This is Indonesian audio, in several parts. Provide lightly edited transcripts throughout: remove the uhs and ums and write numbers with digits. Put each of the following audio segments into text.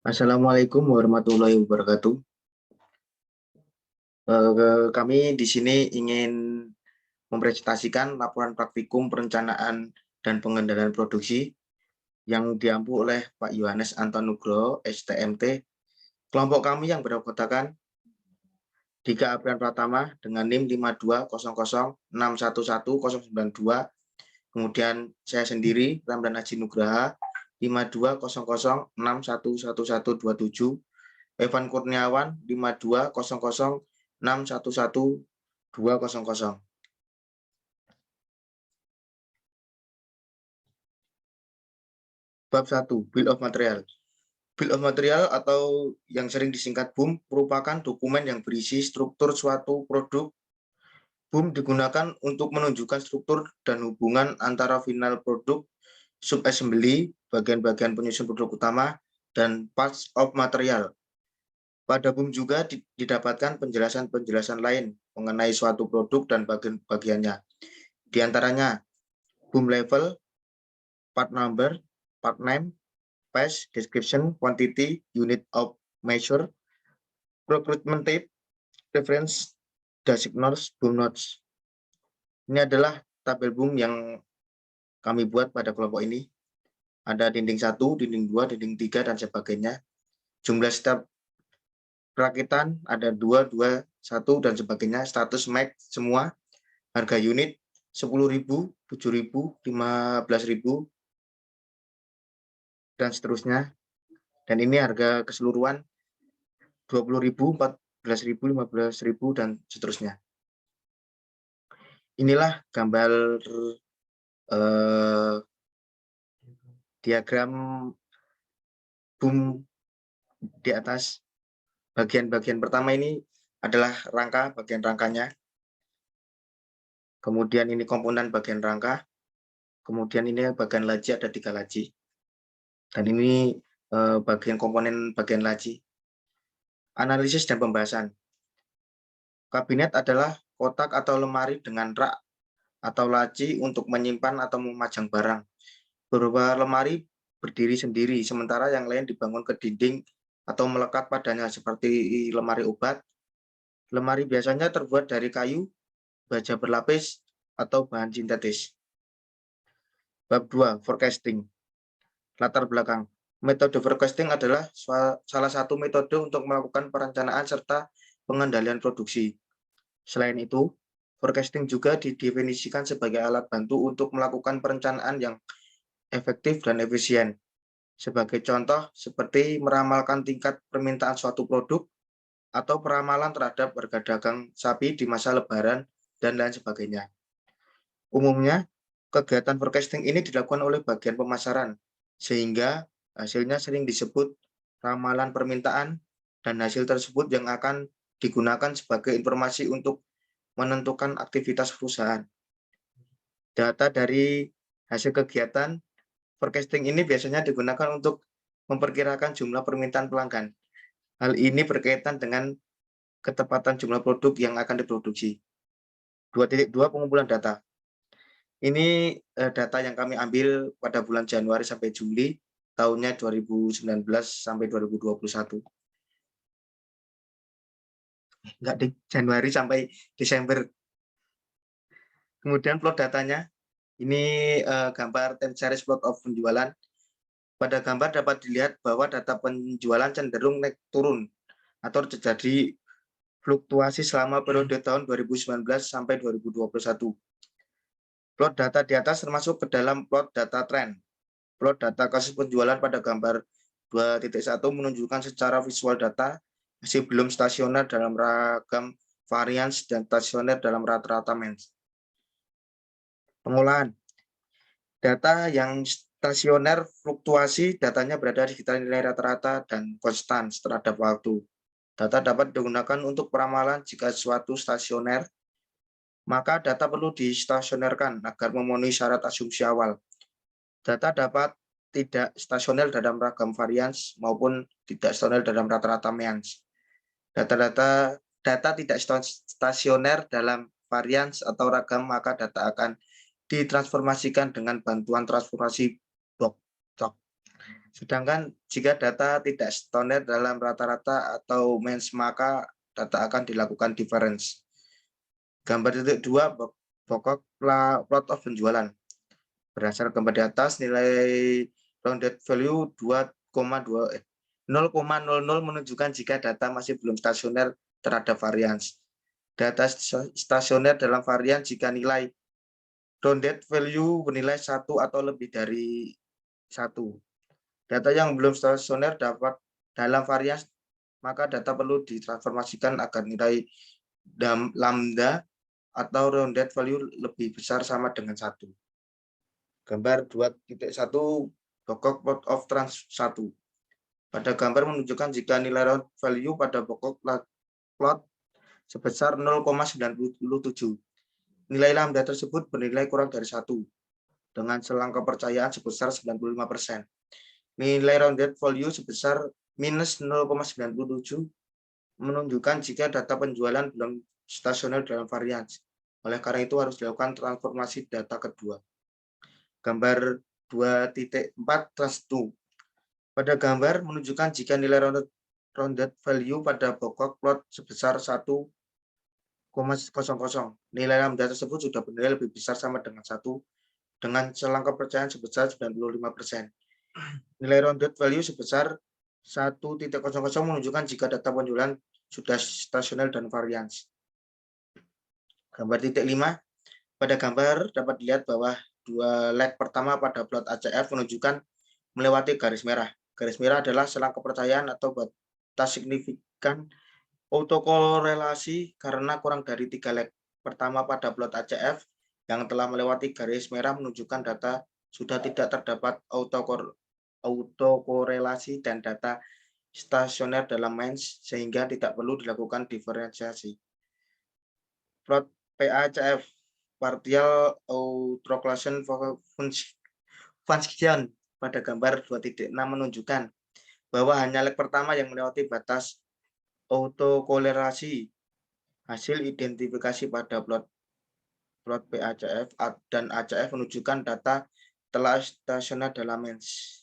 Assalamualaikum warahmatullahi wabarakatuh. Kami di sini ingin mempresentasikan laporan praktikum perencanaan dan pengendalian produksi yang diampu oleh Pak Yohanes Anton Nugroho, STMT. Kelompok kami yang beranggotakan Dika Aprian Pratama dengan NIM 5200611092. Kemudian saya sendiri, Ramdan Haji Nugraha, 5200611127. Evan Kurniawan 5200611200. Bab 1, Bill of Material. Bill of Material atau yang sering disingkat BUM merupakan dokumen yang berisi struktur suatu produk. BUM digunakan untuk menunjukkan struktur dan hubungan antara final produk, sub-assembly, bagian-bagian penyusun produk utama, dan parts of material. Pada BUM juga didapatkan penjelasan-penjelasan lain mengenai suatu produk dan bagian-bagiannya. Di antaranya BUM level, part number, part name, price, description, quantity, unit of measure, procurement type, reference, basic notes, BUM notes. Ini adalah tabel BUM yang kami buat pada kelompok ini. Ada dinding 1, dinding 2, dinding 3, dan sebagainya. Jumlah step perakitan ada 2, 2, 1, dan sebagainya. Status MAC semua. Harga unit 10.000, 7.000, 15.000, dan seterusnya. Dan ini harga keseluruhan 20.000, 14.000, 15.000, dan seterusnya. Inilah gambar diagram BUM di atas. Bagian-bagian pertama ini adalah rangka, bagian rangkanya. Kemudian ini komponen bagian rangka. Kemudian ini bagian laji, ada 3 laji. Dan ini bagian komponen bagian laji. Analisis dan pembahasan. Kabinet adalah kotak atau lemari dengan rak atau laci untuk menyimpan atau memajang barang. Beberapa lemari berdiri sendiri, sementara yang lain dibangun ke dinding atau melekat padanya seperti lemari obat. Lemari biasanya terbuat dari kayu, baja berlapis, atau bahan sintetis. Bab 2, forecasting. Latar belakang. Metode forecasting adalah salah satu metode untuk melakukan perencanaan serta pengendalian produksi. Selain itu, forecasting juga didefinisikan sebagai alat bantu untuk melakukan perencanaan yang efektif dan efisien. Sebagai contoh, seperti meramalkan tingkat permintaan suatu produk atau peramalan terhadap harga dagang sapi di masa lebaran, dan lain sebagainya. Umumnya, kegiatan forecasting ini dilakukan oleh bagian pemasaran, sehingga hasilnya sering disebut ramalan permintaan, dan hasil tersebut yang akan digunakan sebagai informasi untuk menentukan aktivitas perusahaan. Data dari hasil kegiatan forecasting ini biasanya digunakan untuk memperkirakan jumlah permintaan pelanggan. Hal ini berkaitan dengan ketepatan jumlah produk yang akan diproduksi. 2.2 Pengumpulan data. Ini data yang kami ambil pada bulan Januari sampai Juli tahunnya 2019 sampai 2021. Enggak, di Januari sampai Desember. Kemudian plot datanya. Ini gambar time series plot of penjualan. Pada gambar dapat dilihat bahwa data penjualan cenderung naik turun atau terjadi fluktuasi selama periode tahun 2019 sampai 2021. Plot data di atas termasuk ke dalam plot data tren. Plot data kasus penjualan pada gambar 2.1 menunjukkan secara visual data masih belum stasioner dalam ragam varians dan stasioner dalam rata-rata range. Pengolahan. Data yang stasioner fluktuasi, datanya berada di sekitar nilai rata-rata dan konstan terhadap waktu. Data dapat digunakan untuk peramalan jika suatu stasioner, maka data perlu distasionerkan agar memenuhi syarat asumsi awal. Data dapat tidak stasioner dalam ragam varians maupun tidak stasioner dalam rata-rata means. Data tidak stasioner dalam varians atau ragam, maka data akan ditransformasikan dengan bantuan transformasi blok. Sedangkan jika data tidak standar dalam rata-rata atau means, maka data akan dilakukan difference. Gambar titik 2, pokok plot of penjualan. Berdasar gambar di atas, nilai rounded value 0,00 menunjukkan jika data masih belum stasioner terhadap varians. Data stasioner dalam varian jika nilai rounded value bernilai 1 atau lebih dari 1. Data yang belum stasioner dapat dalam varian, maka data perlu ditransformasikan agar nilai lambda atau rounded value lebih besar sama dengan 1. Gambar 2.1 pokok plot of trans 1. Pada gambar menunjukkan jika nilai round value pada pokok plot sebesar 0,97. Nilai lambda tersebut bernilai kurang dari 1 dengan selang kepercayaan sebesar 95%. Nilai rounded value sebesar minus 0,97 menunjukkan jika data penjualan belum stasioner dalam varian. Oleh karena itu harus dilakukan transformasi data kedua. Gambar 2.4 trans 2. Pada gambar menunjukkan jika nilai rounded value pada pokok plot sebesar 1,00. Nilai lambda tersebut sudah bernilai lebih besar sama dengan 1 dengan selang kepercayaan sebesar 95%. Nilai rounded value sebesar 1,00 menunjukkan jika data penjualan sudah stasioner dan varians. Gambar titik 5. Pada gambar dapat dilihat bahwa dua leg pertama pada plot ACF menunjukkan melewati garis merah. Garis merah adalah selang kepercayaan atau batas signifikan autokorelasi karena kurang dari 3 leg pertama pada plot ACF yang telah melewati garis merah menunjukkan data sudah tidak terdapat autokorelasi dan data stasioner dalam means sehingga tidak perlu dilakukan diferensiasi. Plot PACF partial autocorrelation function pada gambar 2.6 menunjukkan bahwa hanya leg pertama yang melewati batas autokorelasi. Hasil identifikasi pada plot PACF dan ACF menunjukkan data telah stasioner dalam means.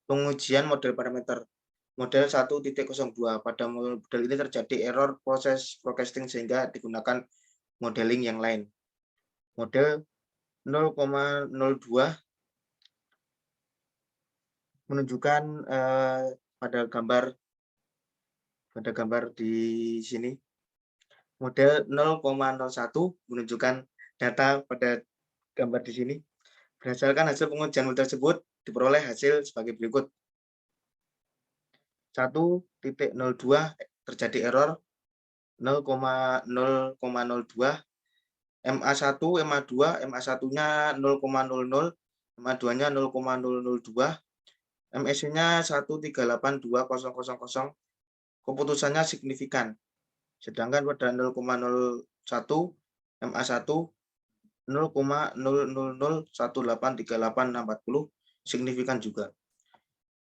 Pengujian model parameter. Model 1.02. Pada model ini terjadi error proses forecasting sehingga digunakan modeling yang lain. Model 0,02 menunjukkan pada gambar di sini. Model 0,01 menunjukkan data pada gambar di sini. Berdasarkan hasil pengujian model tersebut diperoleh hasil sebagai berikut. 1.02 terjadi error 0,02, MA1, MA2, MA1-nya 0,00, MA2-nya 0,002, MSC-nya 1382000, keputusannya signifikan. Sedangkan pada 0,01, MA1 0,0001838,640 signifikan juga.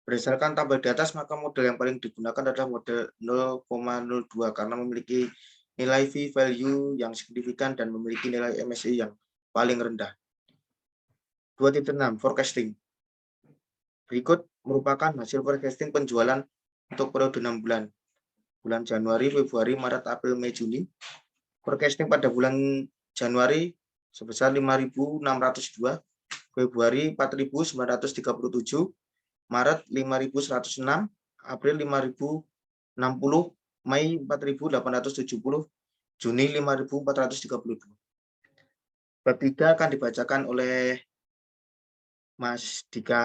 Berdasarkan tabel di atas, maka model yang paling digunakan adalah model 0,02 karena memiliki nilai V-value yang signifikan dan memiliki nilai MSI yang paling rendah. 2.6 forecasting. Berikut merupakan hasil forecasting penjualan untuk periode 6 bulan. Bulan Januari, Februari, Maret, April, Mei, Juni. Forecasting pada bulan Januari sebesar 5.602, Februari 4.937, Maret 5.106, April 5.060, Mei 4.870, Juni 5.432. Bab 3 akan dibacakan oleh Mas Dika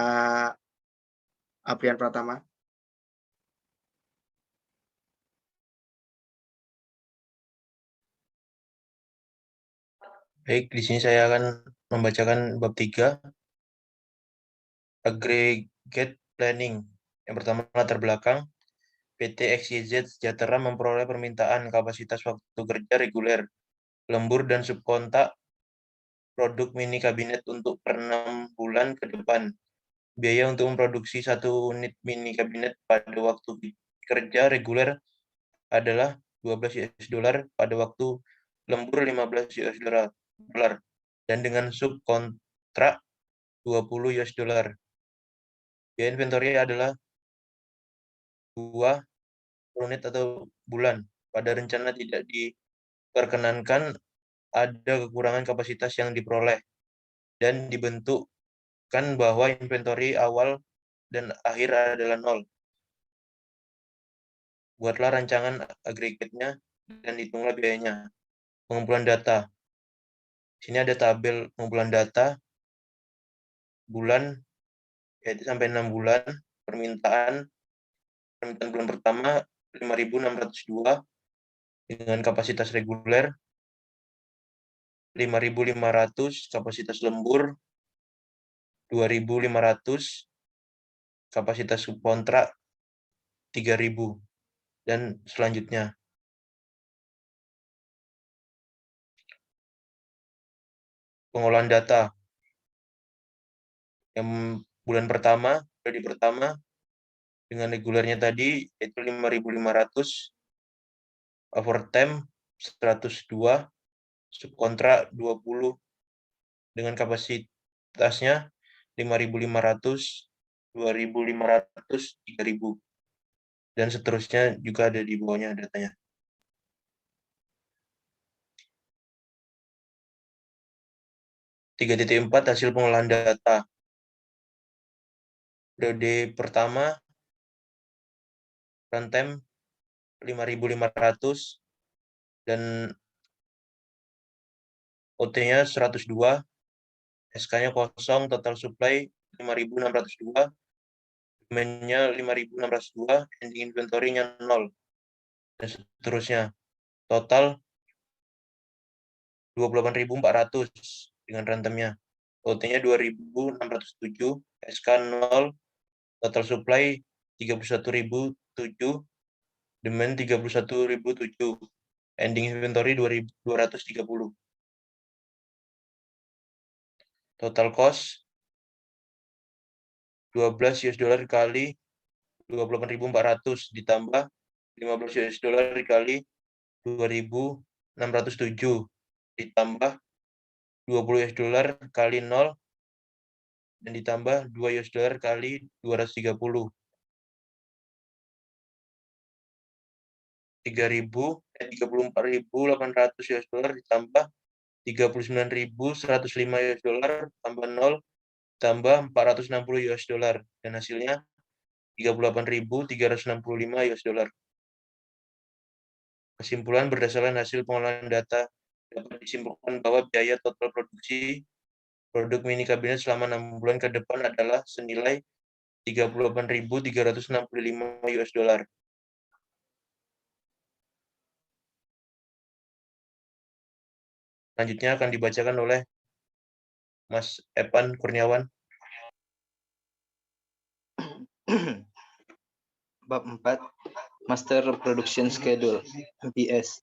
Abrian Pratama. Baik, di sini saya akan membacakan bab 3, Aggregate Planning. Yang pertama, latar belakang. PT XYZ Sejahtera memperoleh permintaan kapasitas waktu kerja reguler, lembur, dan subkontak produk mini kabinet untuk per 6 bulan ke depan. Biaya untuk memproduksi 1 unit mini kabinet pada waktu kerja reguler adalah $12 pada waktu lembur $15 dan dengan subkontrak $20. Biaya inventory adalah 2 unit atau bulan. Pada rencana tidak diperkenankan ada kekurangan kapasitas yang diperoleh dan dibentukkan bahwa inventory awal dan akhir adalah 0. Buatlah rancangan agregatnya dan hitunglah biayanya. Pengumpulan data. Sini ada tabel pengumpulan data bulan, yaitu sampai 6 bulan. Permintaan bulan pertama 5.602 dengan kapasitas reguler, 5.500 kapasitas lembur, 2.500 kapasitas subkontrak, 3.000 dan selanjutnya. Pengolahan data. Yang bulan pertama, periode pertama dengan regulernya tadi yaitu 5.500, overtime 102, subkontrak 20 dengan kapasitasnya 5.500, 2.500, 3.000 dan seterusnya juga ada di bawahnya datanya. .4 hasil pengolahan data. Periode pertama runtime 5.500 dan OT-nya 102, SK-nya kosong, total supply 5.602, demand-nya 5.602, ending inventory-nya 0 dan seterusnya. Total 28.400 dengan runtime-nya. OT-nya 2.607, SK 0, total supply 31.007, demand 31.007, ending inventory 2.230. Total cost 12 US dollar kali 28.400 ditambah 15 US dollar dikali 2.607 ditambah 20 US dollar kali 0 dan ditambah 2 US dollar kali 230. 34.800 US dollar ditambah 39.105 US dollar tambah 0 tambah 460 US dollar dan hasilnya 38.365 US dollar. Kesimpulan berdasarkan hasil pengolahan data dapat disimpulkan bahwa biaya total produksi produk mini kabinet selama 6 bulan ke depan adalah senilai 38.365 US dollar. Selanjutnya akan dibacakan oleh Mas Evan Kurniawan. Bab 4, Master Production Schedule, MPS.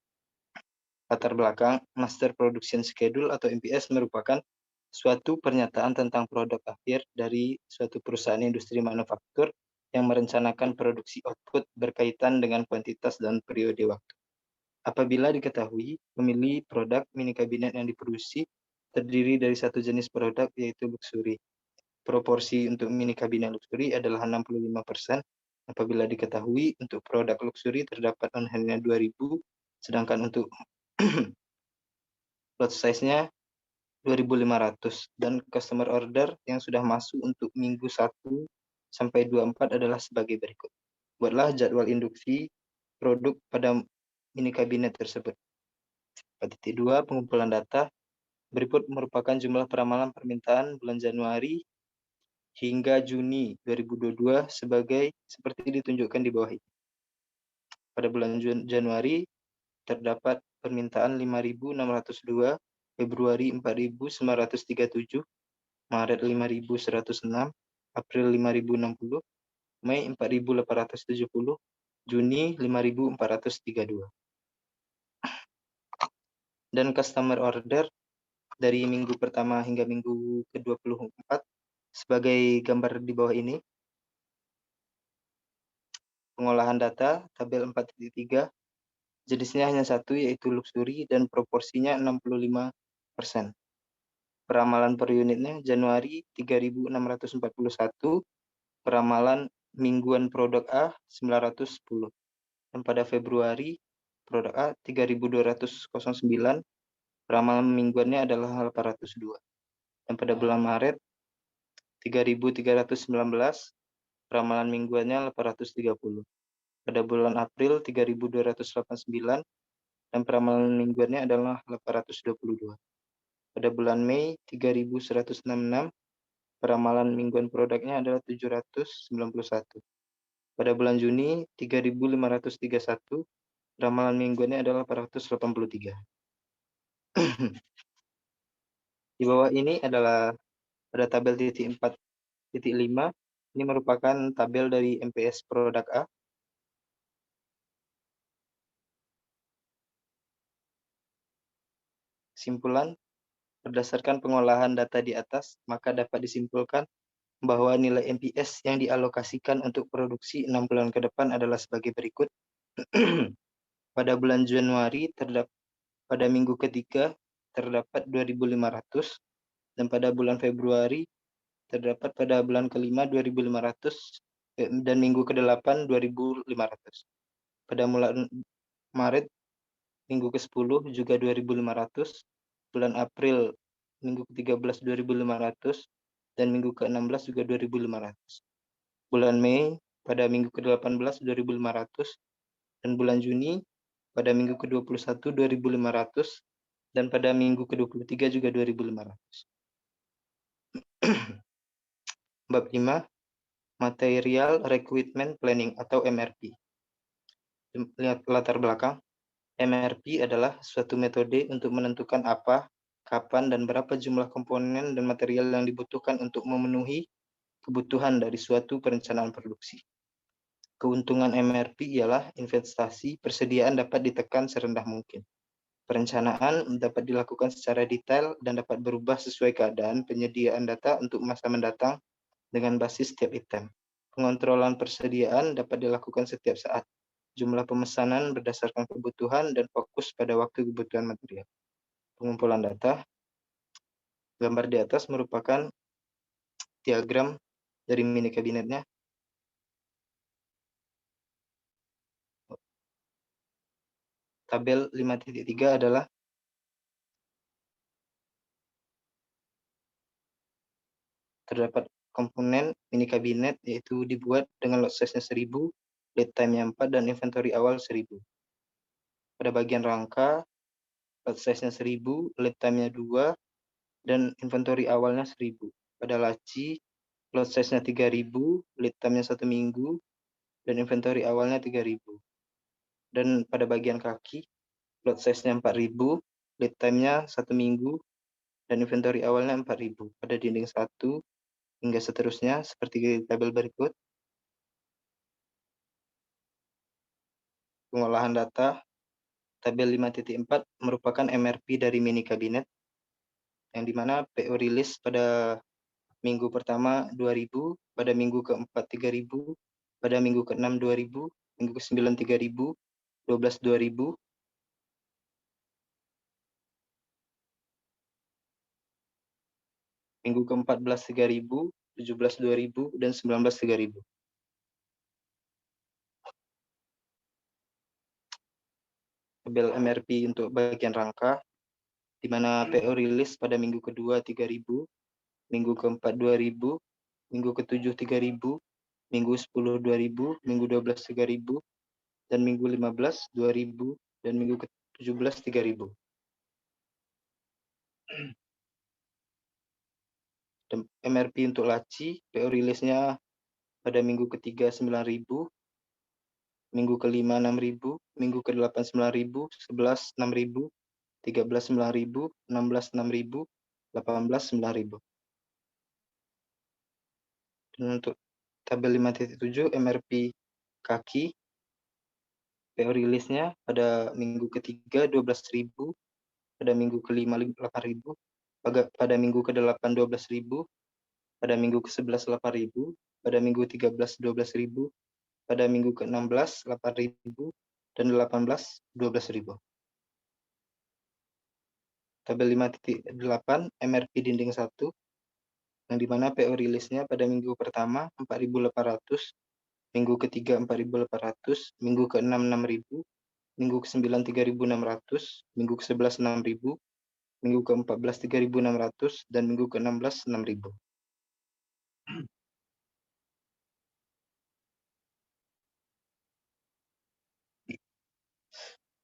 Latar belakang, Master Production Schedule atau MPS merupakan suatu pernyataan tentang produk akhir dari suatu perusahaan industri manufaktur yang merencanakan produksi output berkaitan dengan kuantitas dan periode waktu. Apabila diketahui pemilih produk mini kabinet yang diproduksi terdiri dari satu jenis produk yaitu luxury. Proporsi untuk mini kabinet luxury adalah 65%. Apabila diketahui untuk produk luxury terdapat on-hand-nya 2.000, sedangkan untuk lot size-nya 2.500 dan customer order yang sudah masuk untuk minggu 1 sampai 24 adalah sebagai berikut. Buatlah jadwal induksi produk pada mini kabinet tersebut. Pada titik 2, pengumpulan data. Berikut merupakan jumlah peramalan permintaan bulan Januari hingga Juni 2022 seperti ditunjukkan di bawah ini. Pada bulan Januari terdapat permintaan 5.602, Februari 4.937, Maret 5.106, April 5.060, Mei 4.870, Juni 5.432. Dan customer order dari minggu pertama hingga minggu ke-24 sebagai gambar di bawah ini. Pengolahan data, tabel 4.3, jenisnya hanya satu yaitu luxury dan proporsinya 65%. Peramalan per unitnya Januari 3.641, peramalan mingguan produk A 910. Dan pada Februari produk A 3209, peramalan mingguannya adalah 802. Dan pada bulan Maret 3319, peramalan mingguannya 830. Pada bulan April 3289 dan peramalan mingguannya adalah 822. Pada bulan Mei 3166, peramalan mingguan produknya adalah 791. Pada bulan Juni 3531, peramalan mingguannya adalah 483. Di bawah ini adalah pada tabel titik 4.5. Ini merupakan tabel dari MPS produk A. Kesimpulan, berdasarkan pengolahan data di atas, maka dapat disimpulkan bahwa nilai MPS yang dialokasikan untuk produksi 6 bulan ke depan adalah sebagai berikut. Pada bulan Januari pada minggu ketiga terdapat 2.500, dan pada bulan Februari terdapat pada bulan kelima 2.500, dan minggu ke-8 2.500. Pada bulan Maret minggu ke-10 juga 2.500, bulan April minggu ke-13 2.500, dan minggu ke-16 juga 2.500. Bulan Mei pada minggu ke-18 2.500, dan bulan Juni pada minggu ke-21 2.500, dan pada minggu ke-23 juga 2.500. Bab 5, Material Requirement Planning atau MRP. Lihat latar belakang. MRP adalah suatu metode untuk menentukan apa, kapan, dan berapa jumlah komponen dan material yang dibutuhkan untuk memenuhi kebutuhan dari suatu perencanaan produksi. Keuntungan MRP ialah investasi persediaan dapat ditekan serendah mungkin. Perencanaan dapat dilakukan secara detail dan dapat berubah sesuai keadaan penyediaan data untuk masa mendatang dengan basis setiap item. Pengontrolan persediaan dapat dilakukan setiap saat. Jumlah pemesanan berdasarkan kebutuhan dan fokus pada waktu kebutuhan material. Pengumpulan data. Gambar di atas merupakan diagram dari mini kabinetnya. Tabel 5.3 adalah terdapat komponen mini kabinet, yaitu dibuat dengan lot size-nya 1000, lead time-nya 4, dan inventory awal 1000. Pada bagian rangka, lot size-nya 1000, lead time-nya 2, dan inventory awalnya 1000. Pada laci, lot size-nya 3000, lead time-nya 1 minggu, dan inventory awalnya 3000. Dan pada bagian kaki, lot size-nya 4000, lead time-nya 1 minggu, dan inventory awalnya 4000. Pada dinding 1 hingga seterusnya seperti tabel berikut. Pengolahan data. Tabel 5.4 merupakan MRP dari mini kabinet, yang dimana PO rilis pada minggu pertama 2000, pada minggu keempat 3000, pada minggu ke-6 2000, minggu ke-9 3000, 12 2000, minggu ke-14 3000, 17 2000, dan 19 3000. Tabel MRP untuk bagian rangka, di mana PO rilis pada minggu kedua 3000, minggu keempat 2000, minggu ke-7 3000, minggu 10 2000, minggu 12 3000, dan minggu 15 2000, dan minggu ke-17 3000. Dan MRP untuk laci, PO rilisnya pada minggu ketiga 9000, minggu kelima 6000, minggu ke-8 9000, 11 6000, 13 9000, 16 6000, 18 9000. Dan untuk tabel 5.7 MRP kaki, PO rilisnya pada minggu ketiga 12.000, pada minggu kelima 8.000, pada minggu ke-8 12.000, pada minggu ke-11 8.000, pada minggu 13 12.000, pada minggu ke-16 8.000, dan 18 12.000. Tabel 5.8 MRP dinding 1. yang dimana PO rilisnya pada minggu pertama 4.800, minggu ketiga 4.800, minggu ke-6 6.000, minggu ke-9 3.600, minggu ke-11 6.000, minggu ke-14 3.600, dan minggu ke-16 6.000.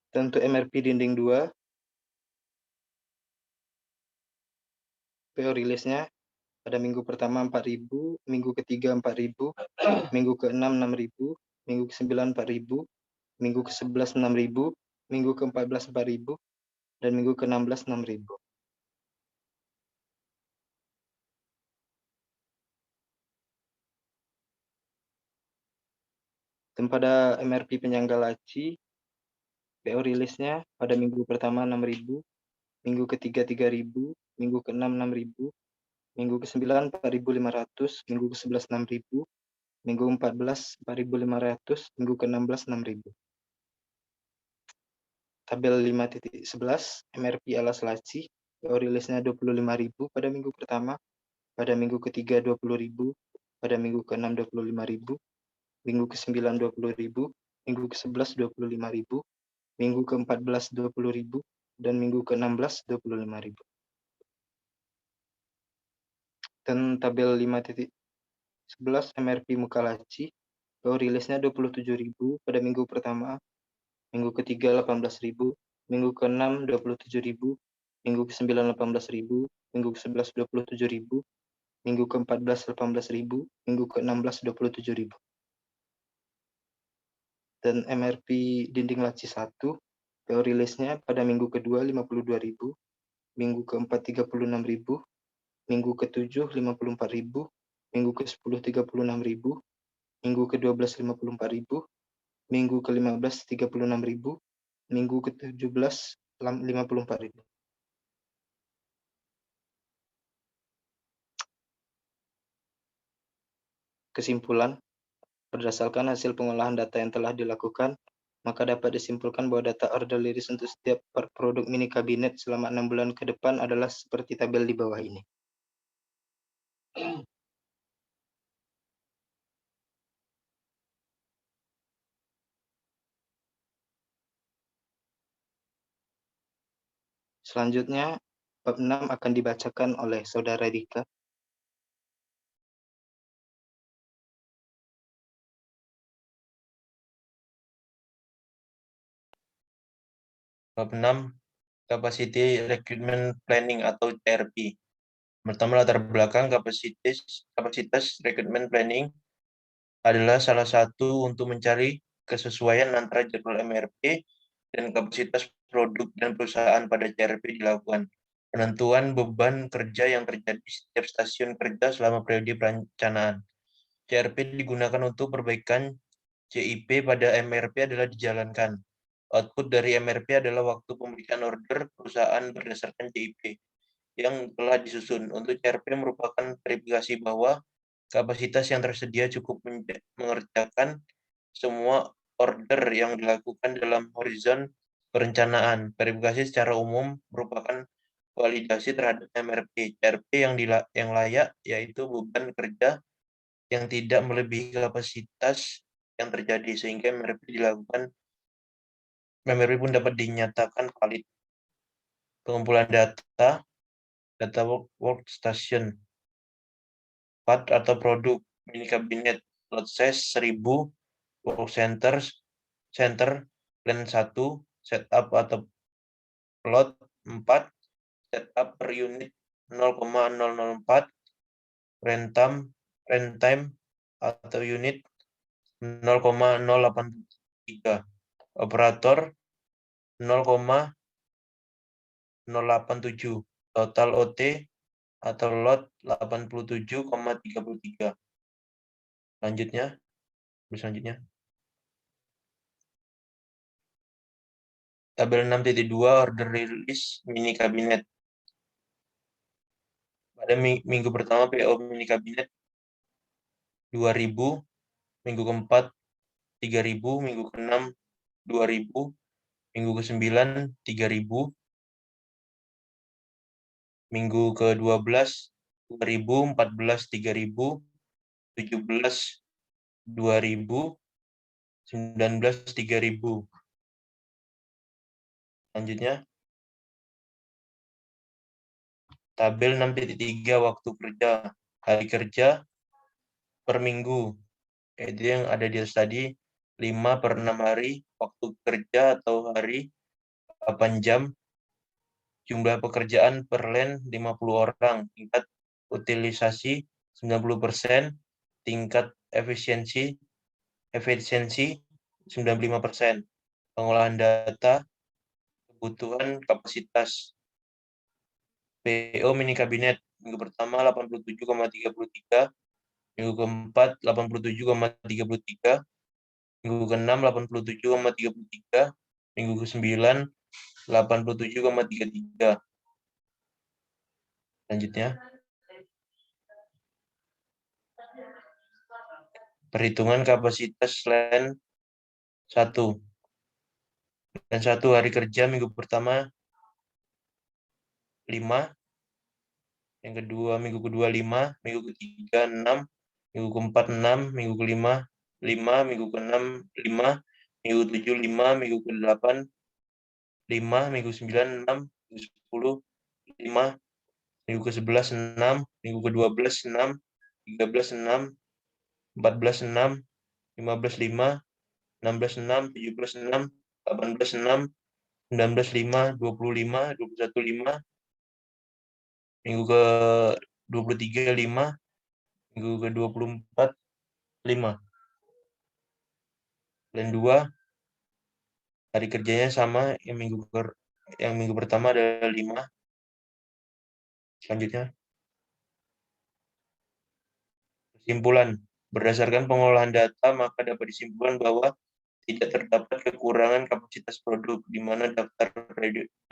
Dan untuk MRP dinding 2, PO rilisnya pada minggu pertama 4.000, minggu ketiga 4.000, minggu ke-6 6.000, minggu ke-9 4.000, minggu ke-11 6.000, minggu ke-14 4.000, dan minggu ke-16 6.000. Dan pada MRP penyangga laci, PO rilisnya pada minggu pertama 6.000, minggu ketiga 3.000, minggu ke-6 6.000, minggu ke-9 4.500, minggu ke-11 6.000, minggu ke-14 4.500, minggu ke-16 6.000. Tabel 5.11 MRP alas laci, PO rilisnya 25.000 pada minggu pertama, pada minggu ketiga 20.000, pada minggu ke-6 25.000, minggu ke-9 20.000, minggu ke-11 25.000, minggu ke-14 20.000, dan minggu ke-16 25.000. Dan tabel 5.11 MRP muka laci, PO rilisnya 27.000 pada minggu pertama, minggu ketiga 18.000, minggu ke-6 27.000, minggu ke-9 18.000, minggu ke-11 27.000, minggu ke-14 18.000, minggu ke-16 27.000. Dan MRP dinding laci 1, PO rilisnya pada minggu kedua 52.000, minggu keempat 36.000, minggu ke-7 54.000, minggu ke-10 36.000, minggu ke-12 54.000, minggu ke-15 36.000, minggu ke-17 54.000. Kesimpulan, berdasarkan hasil pengolahan data yang telah dilakukan, maka dapat disimpulkan bahwa data order liris untuk setiap produk mini kabinet selama 6 bulan ke depan adalah seperti tabel di bawah ini. Selanjutnya, bab 6 akan dibacakan oleh Saudara Dika. Bab 6, Capacity Recruitment Planning atau CRP. Pertama, latar belakang kapasitas recruitment planning adalah salah satu untuk mencari kesesuaian antara jadwal MRP dan kapasitas produk dan perusahaan pada CRP dilakukan. Penentuan beban kerja yang terjadi di setiap stasiun kerja selama periode perencanaan. CRP digunakan untuk perbaikan CIP pada MRP adalah dijalankan. Output dari MRP adalah waktu pemberikan order perusahaan berdasarkan CIP yang telah disusun. Untuk CRP merupakan verifikasi bahwa kapasitas yang tersedia cukup mengerjakan semua order yang dilakukan dalam horizon perencanaan. Verifikasi secara umum merupakan validasi terhadap MRP. CRP yang layak yaitu beban kerja yang tidak melebihi kapasitas yang terjadi, sehingga MRP pun dapat dinyatakan valid. Pengumpulan data workstation, part atau produk mini kabinet, lot size 1000, work center, plan 1, setup atau plot 4, setup per unit 0,004, runtime atau unit 0,083, operator 0,087, total OT atau lot 87,33. Selanjutnya. Tabel 6.2 order release mini kabinet. Pada minggu pertama PO mini kabinet 2.000, minggu keempat 3.000, minggu ke-6 2.000, minggu ke-9 3.000, minggu ke-12 2014 3.000, 17 2.000, 19 3.000. Selanjutnya, tabel 6.3 waktu kerja, hari kerja per minggu, yaitu yang ada di atas tadi, 5/6 hari, waktu kerja atau hari 8 jam, jumlah pekerjaan per len 50 orang, tingkat utilisasi 90%, tingkat efisiensi 95%, pengolahan data, kebutuhan kapasitas. PO mini kabinet, minggu pertama 87,33, minggu keempat 87,33, minggu ke-6 87,33, minggu ke-9 87,33. Selanjutnya, perhitungan kapasitas len 1. Dan 1 hari kerja minggu pertama 5, yang kedua minggu kedua 5, minggu ketiga 6, minggu keempat 6, minggu kelima 5, minggu ke-6 5, minggu ke-7 5, minggu ke-8 5, minggu ke-9 6, minggu ke-10 5, minggu ke-11 6, minggu ke-12 6, 13 6, 14 6, 15 5, 16 6, 17 6, 18 6, 19 5, 20 5, 21 5, minggu ke-23 5, minggu ke-24 5. Dan 2 hari kerjanya sama, yang minggu pertama adalah 5. Selanjutnya, kesimpulan. Berdasarkan pengolahan data, maka dapat disimpulkan bahwa tidak terdapat kekurangan kapasitas produk, di mana daftar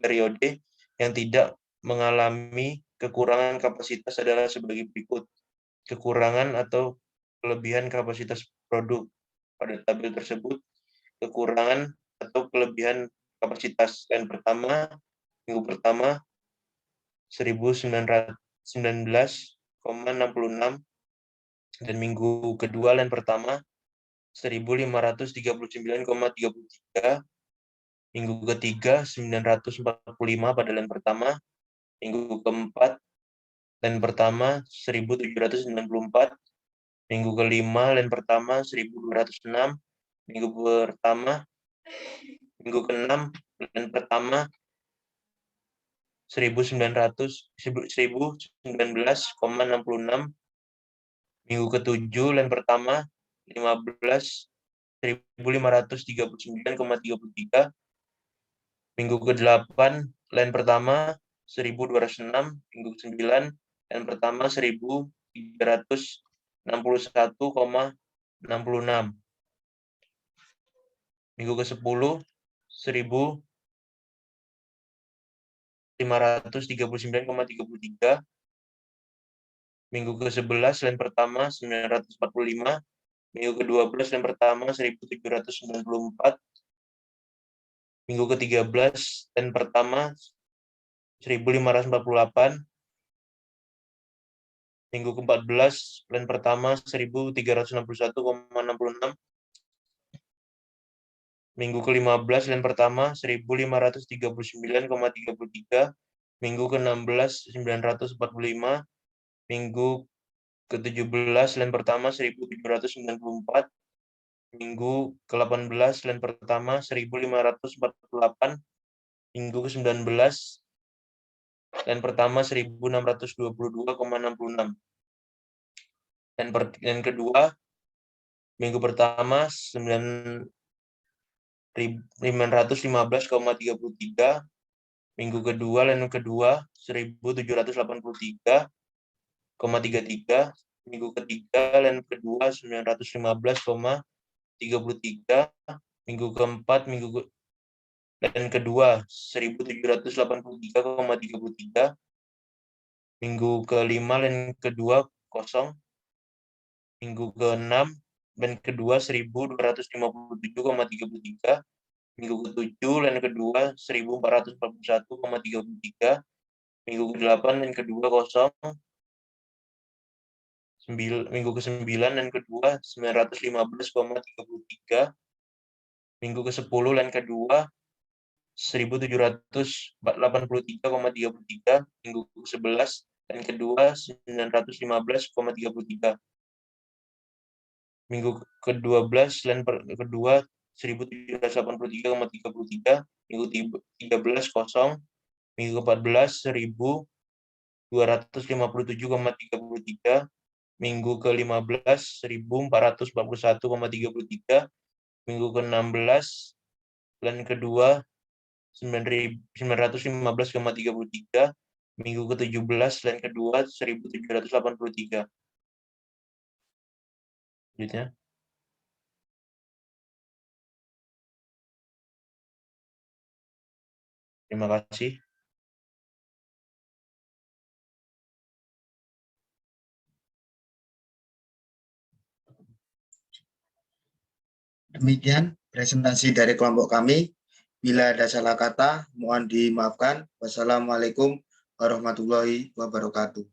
periode yang tidak mengalami kekurangan kapasitas adalah sebagai berikut. Kekurangan atau kelebihan kapasitas produk. Pada tabel tersebut, kekurangan atau kelebihan kapasitas. Len pertama, minggu pertama 1919,66, dan minggu kedua len pertama 1539,33, minggu ketiga 945 pada len pertama, minggu keempat len pertama 1794, minggu kelima len pertama 1206, minggu keenam len pertama 1919,66, minggu ketujuh len pertama 1539,33, minggu ke-8 len pertama 1206, minggu ke-9 len pertama 1361,66, minggu ke-10 1539,33, minggu ke-11 len pertama 945, minggu ke-12 len pertama 1794, minggu ke-13 len pertama 1548, minggu ke-14 len pertama 1361,66, minggu ke-15 len pertama 1539,33, minggu ke-16 945, minggu ke-17 len pertama 1794, minggu ke-18 len pertama 1548, minggu ke-19 len pertama 1622,66. Dan kedua, minggu pertama 915,33, minggu kedua len kedua 1783,33, minggu ketiga len kedua 915,33, minggu keempat len kedua 1783,33, minggu kelima len kedua kosong, minggu ke-6 len kedua 1257,33, minggu ke-7 len kedua 1441,33, minggu ke-8 len kedua kosong, minggu ke-9 dan kedua 915,33, minggu ke-10 dan kedua 1.783,33, minggu ke-11 dan kedua 915,33, minggu ke-12 dan kedua 1.783,33, minggu 13 kosong, minggu ke-14 1.257,33, minggu ke-15 1.441,33, minggu ke-16 dan kedua 915,33, minggu ke-17 dan kedua 1.783. Selanjutnya. Terima kasih. Demikian presentasi dari kelompok kami. Bila ada salah kata, mohon dimaafkan. Wassalamualaikum warahmatullahi wabarakatuh.